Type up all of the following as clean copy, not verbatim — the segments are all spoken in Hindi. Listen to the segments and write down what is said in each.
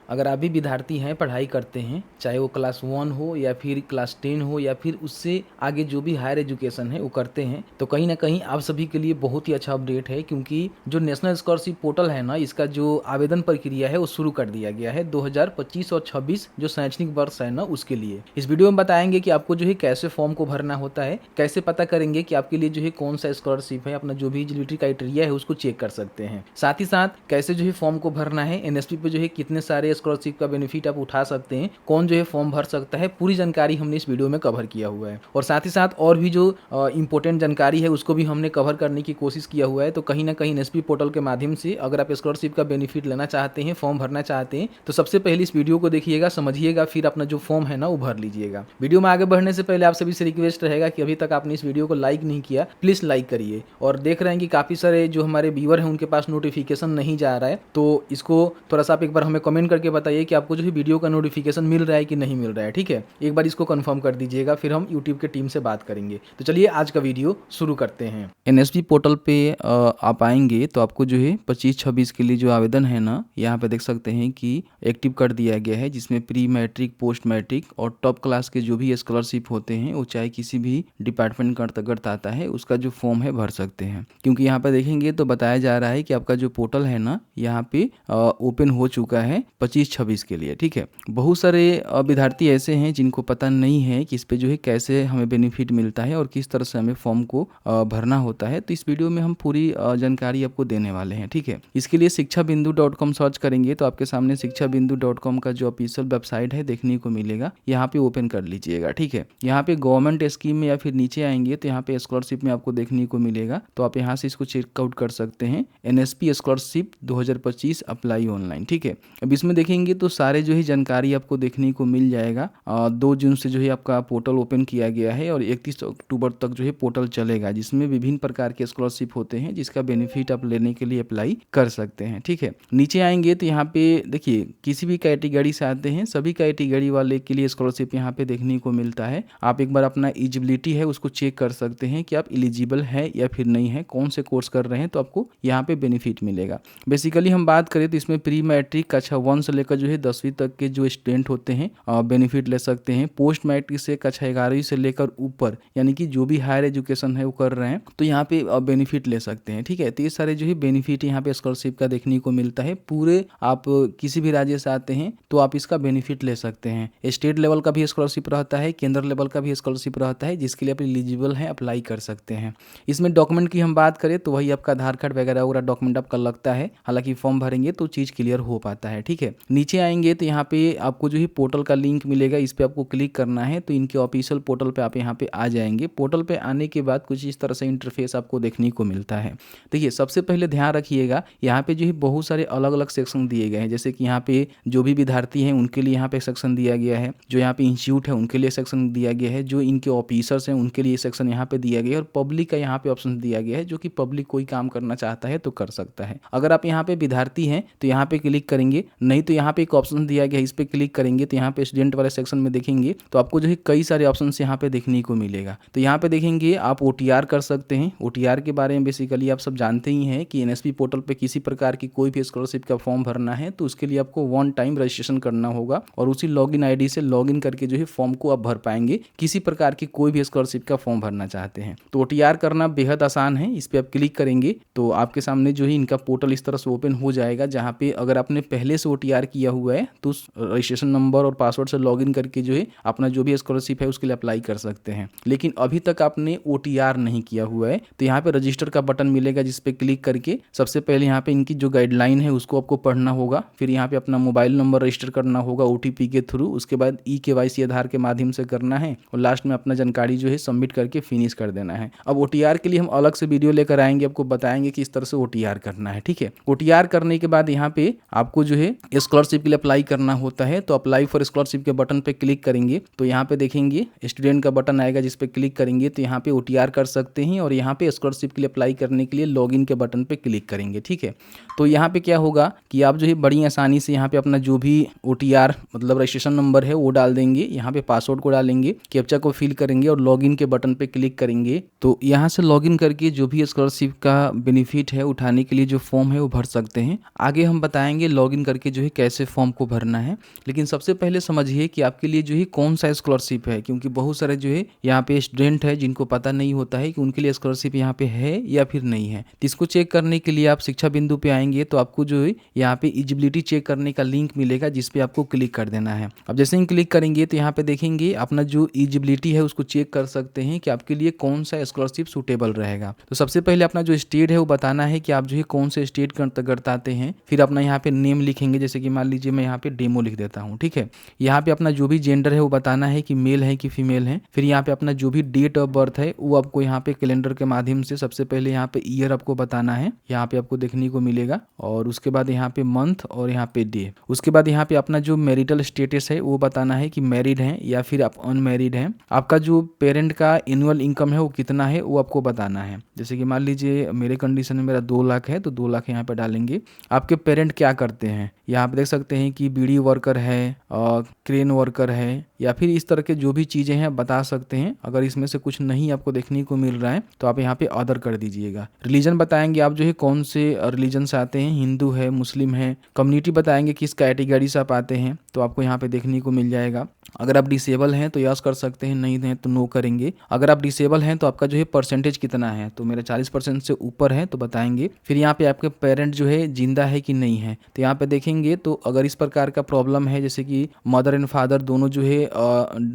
अगर आप भी विद्यार्थी हैं, पढ़ाई करते हैं, चाहे वो क्लास 1 हो या फिर क्लास 10 हो या फिर उससे आगे जो भी हायर एजुकेशन है वो करते हैं, तो कहीं ना कहीं आप सभी के लिए बहुत ही अच्छा अपडेट है, क्योंकि जो नेशनल स्कॉलरशिप पोर्टल है ना, इसका जो आवेदन प्रक्रिया है वो शुरू कर दिया गया है 2025 और 26 जो शैक्षणिक वर्ष है ना उसके लिए। इस वीडियो में बताएंगे कि आपको जो है कैसे फॉर्म को भरना होता है, कैसे पता करेंगे कि आपके लिए जो है कौन सा स्कॉलरशिप है, अपना जो भी एलिजिबिलिटी क्राइटेरिया है उसको चेक कर सकते हैं। साथ ही साथ कैसे जो है फॉर्म को भरना है, एनएसपी पे जो है कितने सारे स्कॉलरशिप का बेनिफिट आप उठा सकते हैं, कौन जो है फॉर्म भर सकता है, पूरी जानकारी हमने इस वीडियो में कवर किया हुआ है। और साथ ही साथ और भी जो इंपॉर्टेंट जानकारी है उसको भी हमने कवर करने की कोशिश किया हुआ है। तो कहीं ना कहीं एनएसपी पोर्टल के माध्यम से अगर आप स्कॉलरशिप का बेनिफिट लेना चाहते हैं, फॉर्म भरना चाहते हैं, तो सबसे पहले इस वीडियो को देखिएगा, समझिएगा, फिर अपना जो फॉर्म है ना वो भर लीजिएगा। वीडियो में आगे बढ़ने से पहले आप सभी से रिक्वेस्ट रहेगा कि अभी तक आपने इस वीडियो को लाइक नहीं किया, प्लीज लाइक करिए। और देख रहे हैं कि काफी सारे जो हमारे व्यूअर हैं उनके पास नोटिफिकेशन नहीं जा रहा है, तो इसको थोड़ा सा आप एक बार हमें कमेंट करके बताइए कि आपको जो है वीडियो का नोटिफिकेशन मिल रहा है कि नहीं मिल रहा है। ठीक है, एक बार इसको कंफर्म कर दीजिएगा, फिर हम यूट्यूब के टीम से बात करेंगे। तो चलिए आज का वीडियो शुरू करते हैं। एनएसपी पोर्टल पे आप आएंगे तो आपको जो है 25-26 के लिए जो आवेदन है ना, यहाँ पे देख सकते हैं कि एक्टिव कर दिया गया है, जिसमें प्री मैट्रिक, पोस्ट मैट्रिक और टॉप क्लास के जो भी स्कॉलरशिप होते हैं वो चाहे किसी भी डिपार्टमेंट का अंतर्गत आता है, उसका जो फॉर्म है भर सकते हैं। क्योंकि यहाँ पे देखेंगे तो बताया जा रहा है कि आपका जो पोर्टल है ना यहाँ पे ओपन हो चुका है 25-26 के लिए। ठीक है, बहुत सारे विद्यार्थी ऐसे हैं जिनको पता नहीं है कि इस पे जो है कैसे हमें बेनिफिट मिलता है और किस तरह से हमें फॉर्म को भरना होता है। तो इस वीडियो में हम पूरी जानकारी आपको देने वाले हैं। ठीक है, इसके लिए शिक्षाबिंदु.com सर्च करेंगे तो आपके सामने शिक्षाबिंदु.com का जो ऑफिशियल वेबसाइट है देखने को मिलेगा, यहाँ पे ओपन कर लीजिएगा। ठीक है, यहाँ पे गवर्नमेंट स्कीम में या फिर नीचे आएंगे तो यहाँ पे स्कॉलरशिप में आपको देखने को मिलेगा, तो आप यहाँ से इसको चेकआउट कर सकते हैं, एनएसपी स्कॉलरशिप 2025 अप्लाई ऑनलाइन। ठीक है, अब इसमें देखेंगे तो सारे जो है जानकारी आपको देखने को मिल जाएगा। 2 जून से जो है आपका पोर्टल ओपन किया गया है और 31 अक्टूबर तक जो है पोर्टल चलेगा, जिसमें विभिन्न प्रकार के स्कॉलरशिप होते हैं जिसका बेनिफिट आप लेने के लिए अप्लाई कर सकते हैं। ठीक है, नीचे आएंगे तो यहाँ पे देखिए किसी भी कैटेगरी से आते हैं, सभी कैटेगरी वाले के लिए स्कॉलरशिप यहाँ पे देखने को मिलता है। आप एक बार अपना एलिजिबिलिटी है उसको चेक कर सकते हैं कि आप एलिजिबल है या फिर नहीं है, कौन से कोर्स कर रहे हैं, तो आपको यहाँ पे बेनिफिट मिलेगा। बेसिकली हम बात करें तो इसमें प्री मैट्रिक कक्षा 1 से लेकर जो है 10वीं तक के जो स्टूडेंट होते हैं बेनिफिट ले सकते हैं। पोस्ट मैट्रिक से कक्षा 11वीं से लेकर ऊपर, यानी कि जो भी हायर एजुकेशन है वो कर रहे हैं, तो यहाँ पे बेनिफिट ले सकते हैं। ठीक है, तो ये सारे जो है बेनिफिट यहाँ पे स्कॉलरशिप का देखने को मिलता है। पूरे आप किसी भी राज्य से आते हैं तो आप इसका बेनिफिट ले सकते हैं। स्टेट लेवल का भी स्कॉलरशिप रहता है, केंद्र लेवल का भी स्कॉलरशिप रहता है, जिसके लिए आप एलिजिबल हैं, अप्लाई कर सकते हैं। इसमें डॉक्यूमेंट की हम बात करें तो वही आपका आधार कार्ड वगैरह वगैरह डॉक्यूमेंट आपका लगता है, हालांकि फॉर्म भरेंगे तो चीज़ क्लियर हो पाता है। ठीक है, नीचे आएंगे तो यहाँ पे आपको जो है पोर्टल का लिंक मिलेगा, इस पे आपको क्लिक करना है तो इनके ऑफिशियल पोर्टल पे आप यहाँ पे आ जाएंगे। पोर्टल पे आने के बाद कुछ इस तरह से इंटरफेस आपको देखने को मिलता है। देखिए, सबसे पहले ध्यान रखिएगा, यहाँ पे जो है बहुत सारे अलग अलग सेक्शन दिए गए हैं, जैसे कि यहाँ पे जो भी विद्यार्थी हैं उनके लिए यहाँ पे सेक्शन दिया गया है, जो यहाँ पे इंस्टीट्यूट है उनके लिए सेक्शन दिया गया है, जो इनके ऑफिसर्स हैं उनके लिए सेक्शन यहाँ पे दिया गया है, और पब्लिक का यहाँ पे ऑप्शन दिया गया है, जो कि पब्लिक कोई काम करना चाहता है तो कर सकता है। अगर आप यहाँ पे विद्यार्थी हैं तो यहाँ पे क्लिक करेंगे, नहीं तो यहाँ पे एक ऑप्शन दिया गया है, इस पे क्लिक करेंगे तो यहाँ पे स्टूडेंट वाले सेक्शन में देखेंगे तो आपको जो है कई सारे ऑप्शन यहाँ पे देखने को मिलेगा। तो यहाँ पे देखेंगे आप ओटीआर कर सकते हैं। ओटीआर के बारे में बेसिकली आप सब जानते ही हैं कि एनएसपी पोर्टल पे किसी प्रकार की कोई भी स्कॉलरशिप का फॉर्म भरना है तो उसके लिए आपको 1 टाइम रजिस्ट्रेशन करना होगा और उसी लॉगिन आईडी से लॉगिन करके जो है फॉर्म को आप भर पाएंगे, किसी प्रकार की कोई भी स्कॉलरशिप का फॉर्म भरना चाहते हैं। तो ओटीआर करना बेहद आसान है, इस पर आप क्लिक करेंगे तो आपके सामने जो है इनका पोर्टल इस तरह से ओपन हो जाएगा, जहाँ पे अगर आपने पहले से ओटीआर किया हुआ है तो उस रजिस्ट्रेशन नंबर और पासवर्ड से लॉगिन करके जो है अपना जो भी स्कॉलरशिप है उसके लिए अप्लाई कर सकते हैं। लेकिन अभी तक आपने ओटीआर नहीं किया हुआ है तो यहाँ पे रजिस्टर का बटन मिलेगा, जिस पे क्लिक करके सबसे पहले यहाँ पे इनकी जो गाइडलाइन है उसको आपको पढ़ना होगा, फिर यहाँ पे अपना मोबाइल नंबर रजिस्टर करना होगा ओटीपी के थ्रू, उसके बाद ई-केवाईसी आधार के माध्यम से करना है और लास्ट में अपना जानकारी जो है सबमिट करके फिनिश कर देना है। अब ओटीआर के लिए हम अलग से वीडियो लेकर आएंगे, आपको बताएंगे कि इस तरह से ओटीआर करना है। ठीक है, ओटीआर करने के बाद यहाँ पे आपको जो है स्कॉलरशिप के लिए अप्लाई करना होता है, तो अप्लाई फॉर स्कॉलरशिप के बटन पे क्लिक करेंगे तो यहाँ पे देखेंगे स्टूडेंट का बटन आएगा, जिस पे क्लिक करेंगे तो यहाँ पे ओटीआर कर सकते हैं और यहाँ पे स्कॉलरशिप के लिए अप्लाई करने के लिए लॉगिन के बटन पे क्लिक करेंगे। ठीक है, तो यहाँ पे क्या होगा कि आप जो है बड़ी आसानी से यहाँ पे अपना जो भी ओटीआर मतलब रजिस्ट्रेशन नंबर है वो डाल देंगे, यहाँ पे पासवर्ड को डालेंगे, कैप्चा को फिल करेंगे और लॉगिन के बटन पे क्लिक करेंगे। तो यहाँ से लॉगिन करके जो भी स्कॉलरशिप का बेनिफिट है उठाने के लिए जो फॉर्म है वो भर सकते हैं। आगे हम बताएंगे लॉगिन करके जो है कैसे फॉर्म को भरना है। लेकिन सबसे पहले समझिए कि आपके लिए जो है कौन सा स्कॉलरशिप है, क्योंकि बहुत सारे जो है यहाँ पे स्टूडेंट है जिनको पता नहीं होता है कि उनके लिए स्कॉलरशिप यहाँ पे है या फिर नहीं है। तो इसको चेक करने के लिए आप शिक्षा बिंदु पे आएंगे तो आपको जो है यहाँ पे एलिजिबिलिटी चेक करने का लिंक मिलेगा, जिसपे आपको क्लिक कर देना है। अब जैसे ही क्लिक करेंगे तो यहाँ पे देखेंगे अपना जो एलिजिबिलिटी है उसको चेक कर सकते हैं कि आपके लिए कौन सा स्कॉलरशिप सूटेबल रहेगा। तो सबसे पहले अपना जो स्टेट है वो बताना है कि आप जो है कौन से स्टेट के अंतर्गत आते हैं। फिर अपना यहाँ पे नेम लिखेंगे, जैसे कि मान लीजिए मैं यहाँ पे डेमो लिख देता हूँ, ठीक है। यहाँ पे अपना जो भी जेंडर है वो बताना है कि मेल है कि फीमेल है। फिर यहाँ पे अपना जो भी डेट ऑफ बर्थ है वो आपको यहाँ पे कैलेंडर के माध्यम से सबसे पहले यहाँ पे ईयर आपको बताना है, यहाँ पे आपको देखने को मिलेगा। और उसके बाद यहाँ पे मंथ और यहाँ पे डे। उसके बाद यहाँ पे अपना जो मैरिटल स्टेटस है वो बताना है कि मैरिड है या फिर आप अनमैरिड है। आपका जो पेरेंट का एनुअल इनकम है वो कितना है वो आपको बताना है। जैसे कि मान लीजिए मेरे कंडीशन में मेरा 2 लाख है तो 2 लाख यहाँ पे डालेंगे। आपके पेरेंट क्या करते हैं, यहाँ पे देख सकते हैं कि बीड़ी वर्कर है और क्रेन वर्कर है या फिर इस तरह के जो भी चीज़ें हैं बता सकते हैं। अगर इसमें से कुछ नहीं आपको देखने को मिल रहा है तो आप यहाँ पे अदर कर दीजिएगा। रिलीजन बताएंगे आप जो है कौन से रिलीजन से आते हैं, हिंदू है, मुस्लिम है। कम्युनिटी बताएंगे किस कैटेगरी से आप आते हैं तो आपको यहाँ पे देखने को मिल जाएगा। अगर आप डिसेबल हैं तो यस कर सकते हैं, नहीं हैं तो नो करेंगे। अगर आप डिसेबल हैं तो आपका जो है परसेंटेज कितना है, तो मेरा 40% से ऊपर है तो बताएंगे। फिर यहाँ पे आपके पेरेंट जो है जिंदा है कि नहीं है, तो यहाँ पे देखेंगे तो अगर इस प्रकार का प्रॉब्लम है जैसे कि मदर एंड फादर दोनों जो है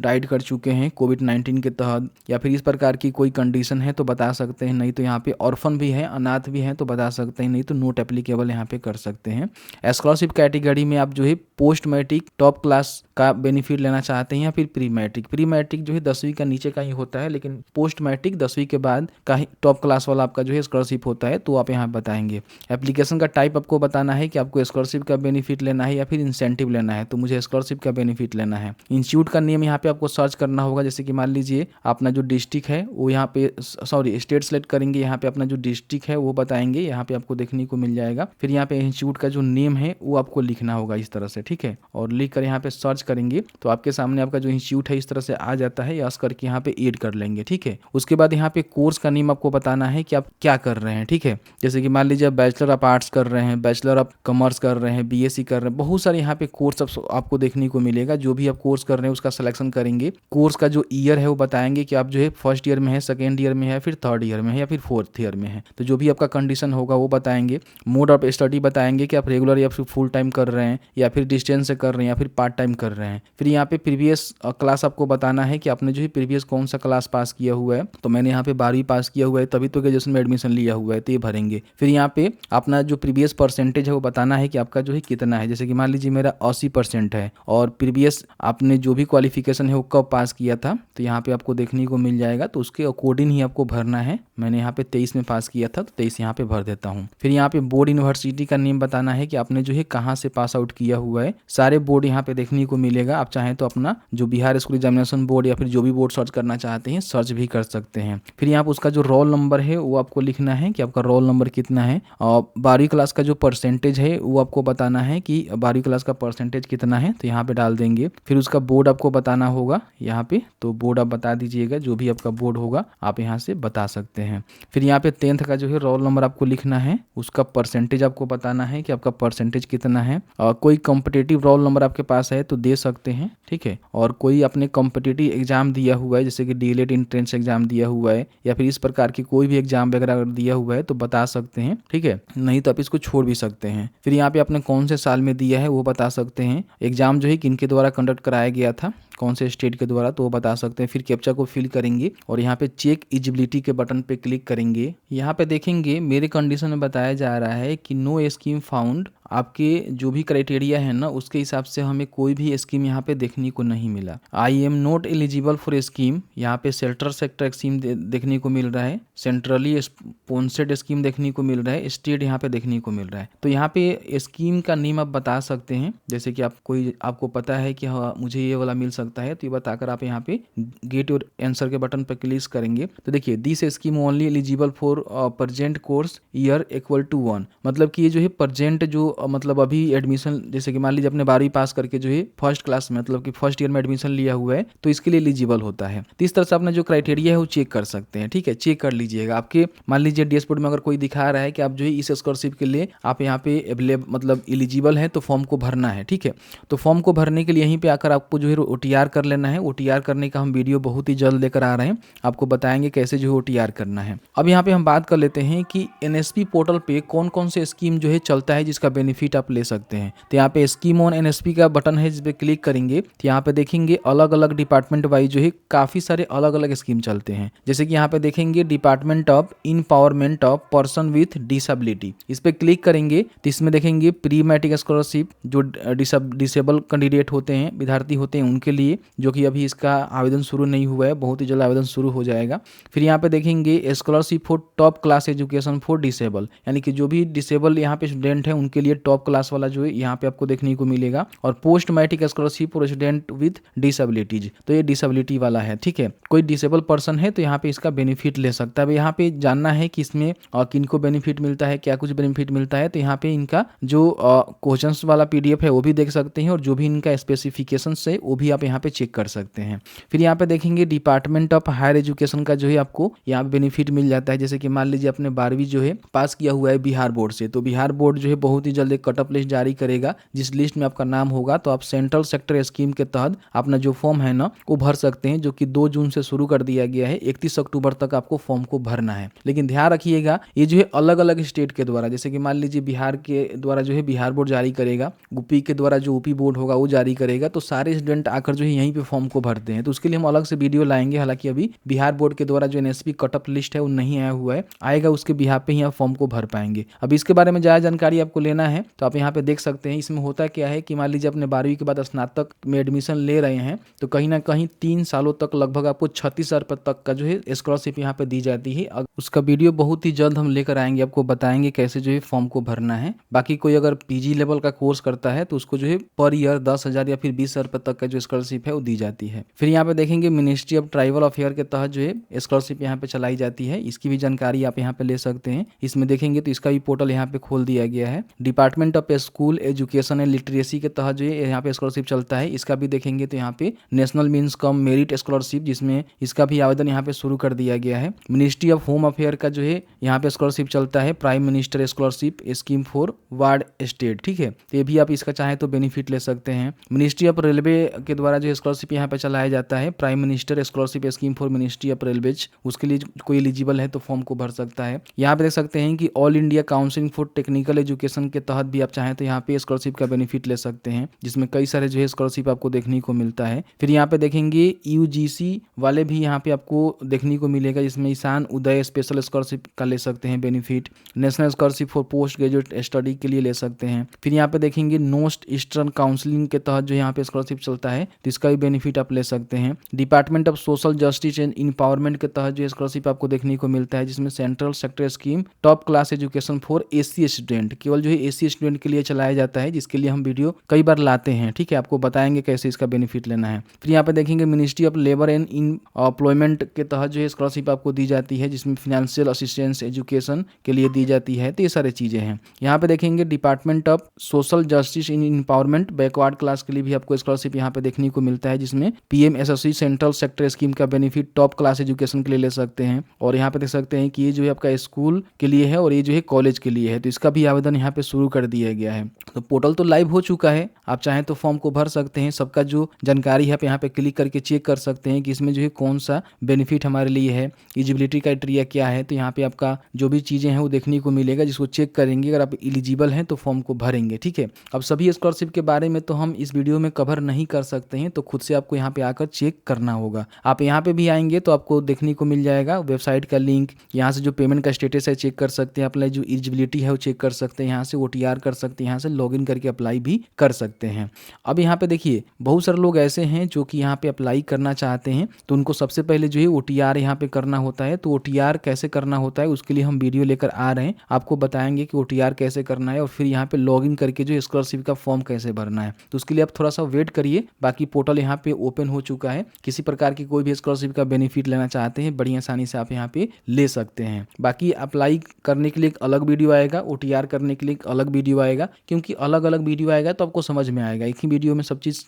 डाइड कर चुके हैं कोविड-19 के तहत, या फिर इस प्रकार की कोई कंडीशन है तो बता सकते हैं, नहीं तो यहाँ पे ऑर्फन भी है, अनाथ भी हैं तो बता सकते हैं, नहीं तो नोट एप्लीकेबल यहाँ पे कर सकते हैं। स्कॉलरशिप कैटेगरी में आप जो है पोस्ट मैट्रिक टॉप क्लास का बेनिफिट लेना चाहते हैं या फिर प्री मैट्रिक। प्री मैट्रिक जो है 10वीं का नीचे का ही होता है, लेकिन पोस्ट मैट्रिक 10वीं के बाद का ही टॉप क्लास वाला आपका जो है स्कॉलरशिप होता है, तो आप यहाँ बताएंगे। एप्लीकेशन का टाइप आपको बताना है कि आपको स्कॉलरशिप का बेनिफिट लेना है या फिर इंसेंटिव लेना है, तो मुझे स्कॉलरशिप का बेनिफिट लेना है। इंस्टीट्यूट का नेम यहाँ पे आपको सर्च करना होगा, जैसे कि मान लीजिए अपना जो डिस्ट्रिक्ट है वो यहाँ पे स्टेट सेलेक्ट करेंगे, यहाँ पे अपना जो डिस्ट्रिक्ट है वो बताएंगे, यहाँ पे आपको देखने को मिल जाएगा। फिर यहाँ पे इंस्टीट्यूट का जो नेम है वो आपको लिखना होगा इस तरह से, ठीक है। और लिख कर यहाँ पे सर्च करेंगे तो आपके सामने आपका जो इंस्टीट्यूट है इस तरह से आ जाता है, यस करके यहाँ पे ऐड कर लेंगे, ठीक है। उसके बाद यहाँ पे कोर्स का नेम आपको बताना है कि आप क्या कर रहे हैं, ठीक है। जैसे कि मान लीजिए आप बैचलर ऑफ आर्ट्स कर रहे हैं, बैचलर ऑफ कॉमर्स कर रहे हैं, बीएससी कर रहे हैं, बहुत सारे यहाँ पे कोर्स आपको देखने को मिलेगा। जो भी आप कोर्स कर रहे हैं उसका सिलेक्शन करेंगे। कोर्स का जो ईयर है वो बताएंगे कि आप जो है फर्स्ट ईयर में है, सेकेंड ईयर में है, फिर थर्ड ईयर में है या फिर फोर्थ ईयर में है, तो जो भी आपका कंडीशन होगा वो बताएंगे। मोड ऑफ स्टडी बताएंगे कि आप रेगुलर या फिर फुल टाइम कर रहे हैं या फिर डिस्टेंस से कर रहे हैं या फिर पार्ट टाइम कर रहे हैं। फिर यहाँ पे प्रीवियस क्लास आपको बताना है कि आपने जो है प्रीवियस कौन सा क्लास पास किया हुआ है, तो मैंने यहाँ पे 12वीं पास किया हुआ है तभी तो ग्रेजुएशन में एडमिशन लिया हुआ है, तो ये भरेंगे। फिर यहाँ पे अपना जो प्रीवियस परसेंटेज है वो बताना है कि आपका जो है कितना है। जैसे कि मान लीजिए मेरा 80% है और प्रीवियस आपने जो भी क्वालिफिकेशन है वो कब पास किया था, तो यहाँ पे आपको देखने को मिल जाएगा, तो उसके अकॉर्डिंग ही आपको भरना है। मैंने यहाँ पे 23 में पास किया था तो 23 यहाँ पे भर देता हूँ। फिर यहाँ पे बोर्ड यूनिवर्सिटी का नेम बताना है कि आपने जो है कहाँ से पास आउट किया हुआ है। सारे बोर्ड यहाँ पे देखने को मिलेगा। आप चाहें तो अपना जो बिहार स्कूल एग्जामिनेशन बोर्ड या फिर जो भी बोर्ड सर्च करना चाहते हैं सर्च भी कर सकते हैं। फिर यहाँ पे उसका जो रोल नंबर है वो आपको लिखना है कि आपका रोल नंबर कितना है। और 12वीं क्लास का जो परसेंटेज है वो आपको बताना है कि 12वीं क्लास का परसेंटेज कितना है, तो यहाँ पे डाल देंगे। फिर उसका बोर्ड आपको बताना होगा यहाँ पे, तो बोर्ड आप बता दीजिएगा, जो भी आपका बोर्ड होगा आप यहाँ से बता सकते हैं। फिर यहाँ पे 10th का जो है रोल नंबर आपको लिखना है, उसका परसेंटेज आपको बताना है कि आपका परसेंटेज कितना है। कोई कॉम्पिटिटिव रोल नंबर आपके पास है तो दे सकते हैं, ठीक है। और कोई अपने कॉम्पिटिटिव एग्जाम दिया हुआ है जैसे कि डीएलएड एंट्रेंस एग्जाम दिया हुआ है या फिर इस प्रकार की कोई भी एग्जाम वगैरह अगर दिया हुआ है तो बता सकते हैं, ठीक है। नहीं तो आप इसको छोड़ भी सकते हैं। फिर यहाँ पे आपने कौन से साल में दिया है वो बता सकते हैं। एग्जाम जो है किनके द्वारा कंडक्ट कराया गया था, कौन से स्टेट के द्वारा, तो वो बता सकते हैं। फिर कैप्चा को फिल करेंगे और यहाँ पे चेक एलिजिबिलिटी के बटन पे क्लिक करेंगे। यहाँ पे देखेंगे मेरे कंडीशन में बताया जा रहा है कि नो स्कीम फाउंड। आपके जो भी क्राइटेरिया है ना उसके हिसाब से हमें कोई भी स्कीम यहाँ पे देखने को नहीं मिला। I am not eligible for scheme, यहाँ पे सेंट्रल सेक्टर स्कीम देखने को मिल रहा है, सेंट्रली स्पॉन्सर्ड स्कीम देखने को मिल रहा है, स्टेट यहाँ पे देखने को मिल रहा है। तो यहाँ पे स्कीम का नेम आप बता सकते हैं, जैसे कि आपको पता है कि हाँ मुझे ये वाला मिल सकता है, तो ये बताकर आप यहाँ पे गेट योर आंसर के बटन पर क्लिक करेंगे। तो देखिए this scheme only eligible for present course year equal to 1, मतलब कि ये जो है प्रेजेंट जो मतलब अभी एडमिशन, जैसे कि मान लीजिए आपने 12वीं पास करके जो है फर्स्ट क्लास में मतलब कि फर्स्ट ईयर में एडमिशन लिया हुआ है, तो इसके लिए एलिजिबल होता है। तो इस तरह से अपना जो क्राइटेरिया है वो चेक कर सकते हैं। ठीक है, चेक कर लीजिएगा। आपके मान लीजिए डैशबोर्ड में अगर कोई दिखा रहा है कि आप जो है इस स्कॉलरशिप के लिए आप यहाँ पे अवेलेबल मतलब एलिजिबल है, तो फॉर्म को भरना है। ठीक है, तो फॉर्म को भरने के लिए यहीं पे आकर आपको जो है OTR कर लेना है। OTR करने का हम वीडियो बहुत ही जल्द लेकर आ रहे हैं, आपको बताएंगे कैसे जो है OTR करना है। अब यहाँ पे हम बात कर लेते हैं कि NSP पोर्टल पे कौन कौन से स्कीम जो है चलता है जिसका बेनिफिट आप ले सकते हैं। तो यहाँ पे स्कीम ऑन NSP का बटन है, जिस पे क्लिक करेंगे तो यहाँ पे देखेंगे अलग अलग डिपार्टमेंट वाइज जो है काफी सारे अलग अलग स्कीम चलते हैं। जैसे कि यहाँ पे देखेंगे department of empowerment of person with disability, इस पे क्लिक करेंगे तो इसमें देखेंगे प्री मैट्रिक स्कॉलरशिप जो डिसेबल कैंडिडेट होते हैं, विद्यार्थी होते हैं उनके लिए, जो कि अभी इसका आवेदन शुरू नहीं हुआ है, बहुत ही जल्द आवेदन शुरू हो जाएगा। फिर यहाँ पे देखेंगे scholarship for top class education for disable, यानी कि जो भी डिसेबल यहाँ पे स्टूडेंट है उनके लिए टॉप क्लास वाला जो है यहाँ पे आपको देखने को मिलेगा। और post matric scholarship for student with disabilities, तो ये डिसेबिलिटी वाला है। ठीक है, कोई डिसेबल पर्सन है तो यहाँ पे इसका बेनिफिट ले सकता है। यहाँ पे जानना है कि इसमें किनको बेनिफिट मिलता है, क्या कुछ बेनिफिट मिलता है, तो यहाँ पे इनका जो क्वेश्चंस वाला PDF है वो भी देख सकते हैं, और जो भी इनका स्पेसिफिकेशन है वो भी आप यहाँ पे चेक कर सकते हैं। फिर यहाँ पे देखेंगे डिपार्टमेंट ऑफ हायर एजुकेशन का जो है आपको यहाँ पे बेनिफिट मिल जाता है। जैसे कि मान लीजिए आपने 12वीं जो है पास किया हुआ है बिहार बोर्ड से, तो बिहार बोर्ड जो है बहुत ही जल्द एक कट ऑफ लिस्ट जारी करेगा, जिस लिस्ट में आपका नाम होगा तो आप सेंट्रल सेक्टर स्कीम के तहत अपना जो फॉर्म है ना वो भर सकते हैं, जो कि 2 जून से शुरू कर दिया गया है। 31 अक्टूबर तक आपको फॉर्म को भरना है। लेकिन ध्यान रखिएगा ये जो है अलग अलग स्टेट के द्वारा, जैसे कि मान लीजिए बिहार के द्वारा जो है बिहार बोर्ड जारी करेगा, यूपी के द्वारा जो यूपी बोर्ड होगा वो जारी करेगा, तो सारे स्टूडेंट आकर जो है यहीं पे फॉर्म को भरते हैं। तो उसके लिए हम अलग से वीडियो लाएंगे। हालांकि अभी बिहार बोर्ड के द्वारा जो NSP कट ऑफ लिस्ट है वो नहीं आया हुआ है, आएगा उसके बिहार पे ही आप फॉर्म को भर पाएंगे। अब इसके बारे में ज़्यादा जानकारी आपको लेना है तो आप यहाँ पे देख सकते हैं। इसमें होता क्या है कि मान लीजिए अपने 12वीं के बाद स्नातक में एडमिशन ले रहे हैं, तो कहीं ना कहीं 3 सालों तक लगभग आपको 36,000 रुपये तक का जो है स्कॉलरशिप यहाँ पे दी जाती है। उसका वीडियो बहुत ही जल्द हम लेकर आएंगे, आपको बताएंगे कैसे जो है फॉर्म को भरना है। बाकी कोई अगर PG लेवल का कोर्स करता है तो उसको जो है पर ईयर 10,000 या फिर 20,000 रुपये तक का जो स्कॉलरशिप है वो दी जाती है। फिर यहाँ पे देखेंगे मिनिस्ट्री ऑफ ट्राइबल अफेयर के तहत जो है स्कॉलरशिप यहाँ पे चलाई जाती है, इसकी भी जानकारी आप यहाँ पे ले सकते हैं। इसमें देखेंगे तो इसका भी पोर्टल यहाँ पे खोल दिया गया है। Department of school education and literacy के तहत जो है यहाँ पे स्कॉलरशिप चलता है, इसका भी देखेंगे तो यहाँ पे national means cum merit scholarship, जिसमें इसका भी आवेदन यहाँ पे शुरू कर दिया गया है। मिनिस्ट्री ऑफ होम अफेयर का जो है यहाँ पे स्कॉलरशिप चलता है, prime minister scholarship scheme for ward state. ठीक है, तो ये भी आप इसका चाहे तो बेनिफिट ले सकते हैं। मिनिस्ट्री ऑफ रेलवे के द्वारा जो स्कॉलरशिप यहाँ पे चलाया जाता है, prime minister scholarship scheme for ministry of railways, उसके लिए कोई एलिजिबल है तो फॉर्म को भर सकता है। यहाँ पे देख सकते हैं कि all India counselling for technical education के तहत भी आप चाहें तो यहाँ पे स्कॉलरशिप का बेनिफिट ले सकते हैं, जिसमें कई सारे जो है स्कॉलरशिप आपको देखने को मिलता है। फिर यहाँ पे देखेंगे UGC वाले भी यहाँ पे आपको देखने को मिलेगा, जिसमें ईशान उदय स्पेशल स्कॉलरशिप का ले सकते हैं benefit, national scholarship for post graduate study के लिए ले सकते हैं। फिर यहाँ पे देखेंगे नॉर्थ ईस्टर्न काउंसिलिंग के तहत जो यहाँ पे स्कॉलरशिप चलता है तो इसका भी बेनिफिट आप ले सकते हैं। Department of social justice and empowerment के तहत जो स्कॉलरशिप आपको देखने को मिलता है, जिसमें central sector scheme top class education for SC student, केवल जो है SC स्टूडेंट के लिए चलाया जाता है, जिसके लिए हम वीडियो कई बार लाते हैं। ठीक है, आपको बताएंगे कैसे इसका बेनिफिट लेना है। फिर यहाँ पे देखेंगे ministry of labour and employment के तहत जो है स्कॉलरशिप आपको दी जाती है, जिसमें फाइनेंशियल असिस्टेंस एजुकेशन के लिए दी जाती है। तो ये सारी चीजें हैं। यहाँ पे देखेंगे department of social justice in empowerment backward class के लिए भी आपको स्कॉलरशिप यहाँ पे देखने को मिलता है, जिसमें PMSSY सेंट्रल सेक्टर स्कीम का बेनिफिट टॉप क्लास एजुकेशन के लिए ले सकते हैं। और यहाँ पे देख सकते हैं कि ये जो है आपका स्कूल के लिए है और ये जो है कॉलेज के लिए है, तो इसका भी आवेदन यहाँ पे शुरू कर दिया गया है। तो पोर्टल तो लाइव हो चुका है, आप चाहें तो फॉर्म को भर सकते हैं। सबका जो जानकारी है आप यहाँ पे क्लिक करके चेक कर सकते हैं कि इसमें जो है कौन सा बेनिफिट हमारे लिए है, एलिजिबिलिटी क्राइटेरिया क्या है। तो यहाँ पे आपका जो भी चीजें हैं वो देखने को मिलेगा, जिसको चेक करेंगे। अगर आप एलिजिबल हैं तो फॉर्म को भरेंगे। ठीक है, अब सभी स्कॉलरशिप के बारे में तो हम इस वीडियो में कवर नहीं कर सकते हैं, तो खुद से आपको यहाँ पे आकर चेक करना होगा। आप यहाँ पे भी आएंगे तो आपको देखने को मिल जाएगा वेबसाइट का लिंक, यहाँ से जो पेमेंट का स्टेटस है चेक कर सकते हैं, अपना जो एलिजिबिलिटी है वो चेक कर सकते हैं, यहाँ से OTR कर सकते हैं, यहाँ से लॉगिन करके अप्लाई भी कर सकते हैं। अब यहाँ पे देखिए बहुत सारे लोग ऐसे हैं जो कि यहाँ पे अप्लाई करना चाहते हैं, तो उनको सबसे पहले जो है OTR यहाँ पे करना होता है। तो OTR कैसे करना होता है उसके लिए हम वीडियो लेकर आ रहे हैं, आपको बताएंगे कि OTR कैसे करना है और फिर यहाँ पे लॉगिन करके जो स्कॉलरशिप का फॉर्म कैसे भरना है। तो उसके लिए आप थोड़ा सा वेट करिए, बाकी पोर्टल यहाँ पे ओपन हो चुका है। किसी प्रकार की कोई भी स्कॉलरशिप का बेनिफिट लेना चाहते हैं बड़ी आसानी से आप यहाँ पे ले सकते हैं। बाकी अप्लाई करने के लिए एक अलग वीडियो आएगा, OTR करने के लिए एक अलग वीडियो आएगा, क्योंकि अलग अलग वीडियो आएगा तो आपको समझ में आएगा। एक ही वीडियो में सब चीज़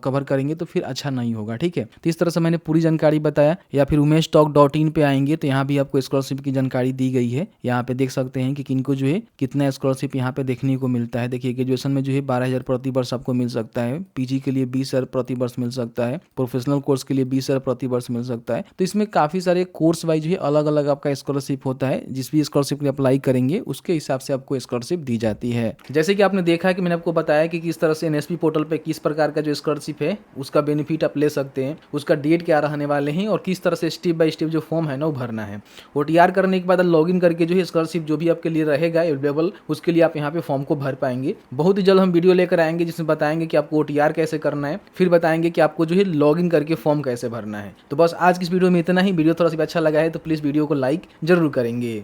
कवर करेंगे तो फिर अच्छा नहीं होगा, ठीक है। तो इस तरह से मैंने पूरी जानकारी बताया। या फिर umeshtalk.in पे आएंगे तो यहाँ भी आपको स्कॉलरशिप की जानकारी दी गई है। यहाँ पे देख सकते हैं कि किनको जो है कितना स्कॉलरशिप यहाँ पे देखने को मिलता है। देखिए ग्रेजुएशन में जो है 12,000 प्रति वर्ष आपको मिल सकता है, पीजी के लिए 20,000 प्रति वर्ष मिल सकता है, प्रोफेशनल कोर्स के लिए 20,000 प्रति वर्ष मिल सकता है। तो इसमें काफ़ी सारे कोर्स वाइज है अलग अलग आपका स्कॉलरशिप होता है। जिस भी स्कॉलरशिप के अप्लाई करेंगे उसके हिसाब से आपको स्कॉलरशिप दी जाती है। जैसे कि आपने देखा है कि मैंने आपको बताया कि किस तरह से एनएसपी पोर्टल पे किस प्रकार का जो स्कॉलरशिप है उसका बेनिफिट आप ले सकते हैं, उसका डेट क्या रहने वाले हैं और किस तरह से स्टेप बाय स्टेप जो फॉर्म है ना वो भरना है। ओटीआर करने के बाद लॉगिन करके जो है स्कॉलरशिप जो भी आपके लिए रहेगा अवेलेबल, उसके लिए आप यहाँ पे फॉर्म को भर पाएंगे। बहुत ही जल्द हम वीडियो लेकर आएंगे जिसमें बताएंगे कि आपको ओटीआर कैसे करना है, फिर बताएंगे कि आपको जो है लॉगिन करके फॉर्म कैसे भरना है। तो बस आज की इस वीडियो में इतना ही। वीडियो थोड़ा सा अच्छा लगा है तो प्लीज़ वीडियो को लाइक जरूर करेंगे।